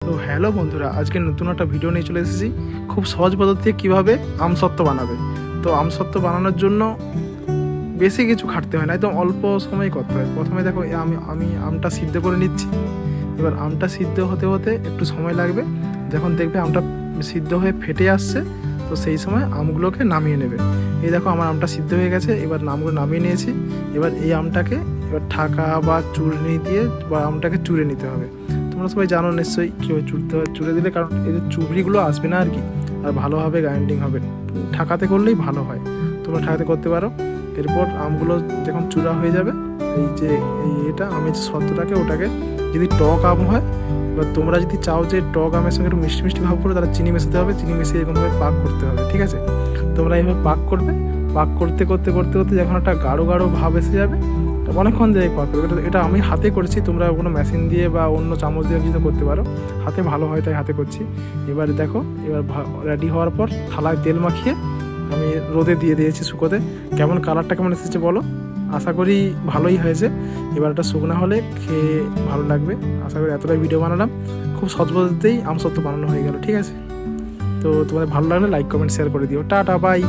তো হ্যালো বন্ধুরা, আজকে নতুন একটা ভিডিও নিয়ে চলে এসেছি। খুব সহজ পদ্ধতিতে কীভাবে আমসত্ত্ব বানাবে। তো আমসত্ত্ব বানানোর জন্য বেশি কিছু খাটতে হয় না, একদম অল্প সময় করতে হয়। প্রথমে দেখো আমি আমটা সিদ্ধ করে নিচ্ছি। এবার আমটা সিদ্ধ হতে হতে একটু সময় লাগবে। যখন দেখবে আমটা সিদ্ধ হয়ে ফেটে আসছে, তো সেই সময় আমগুলোকে নামিয়ে নেবে। এই দেখো আমার আমটা সিদ্ধ হয়ে গেছে, এবার আমগুলো নামিয়ে নিয়েছি। এবার এই আমটাকে ঠাকা বা চুরনি দিয়ে বা আমটাকে চুরে নিতে হবে। তোমরা সবাই জানো নিশ্চয়ই কীভাবে চুরতে হয়। চুরে দিলে কারণ এই যে চুবড়িগুলো আসবে না আর কি, আর ভালোভাবে গ্রাইন্ডিং হবে। ঠাকাতে করলেই ভালো হয়, তোমরা ঠাকাতে করতে পারো। এরপর আমগুলো যখন চূড়া হয়ে যাবে, এটা আমি যে সত্ত্বটাকে ওটাকে যদি টক আম হয়, এবার তোমরা যদি চাও যে টক আমের সঙ্গে একটু মিষ্টি মিষ্টি ভাব করে, তাহলে চিনি মেশাতে হবে। চিনি মিশিয়ে এরকমভাবে পাক করতে হবে, ঠিক আছে? তোমরা এইভাবে পাক করবে। পাক করতে করতে করতে করতে যখন একটা গাঢ় গাঢ় ভাব এসে যাবে, অনেকক্ষণ দিয়ে পাক করবে। এটা আমি হাতে করেছি, তোমরা কোনো মেশিন দিয়ে বা অন্য চামচ দিয়ে কিছু করতে পারো। হাতে ভালো হয় তাই হাতে করছি। এবার দেখো, এবার রেডি হওয়ার পর থালায় তেল মাখিয়ে আমি রোদে দিয়ে দিয়েছি শুকোতে। কেমন কালারটা কেমন এসেছে বলো? আশা করি ভালোই হয়েছে। এবার এটা শুকনো হলে খেয়ে ভালো লাগবে। আশা করি এতটাই ভিডিও বানালাম, খুব সহজ পদ্ধতিতেই আমসত্ত্ব বানানো হয়ে গেল, ঠিক আছে? তো তোমাদের ভালো লাগলে লাইক কমেন্ট শেয়ার করে দিও। Tata bye.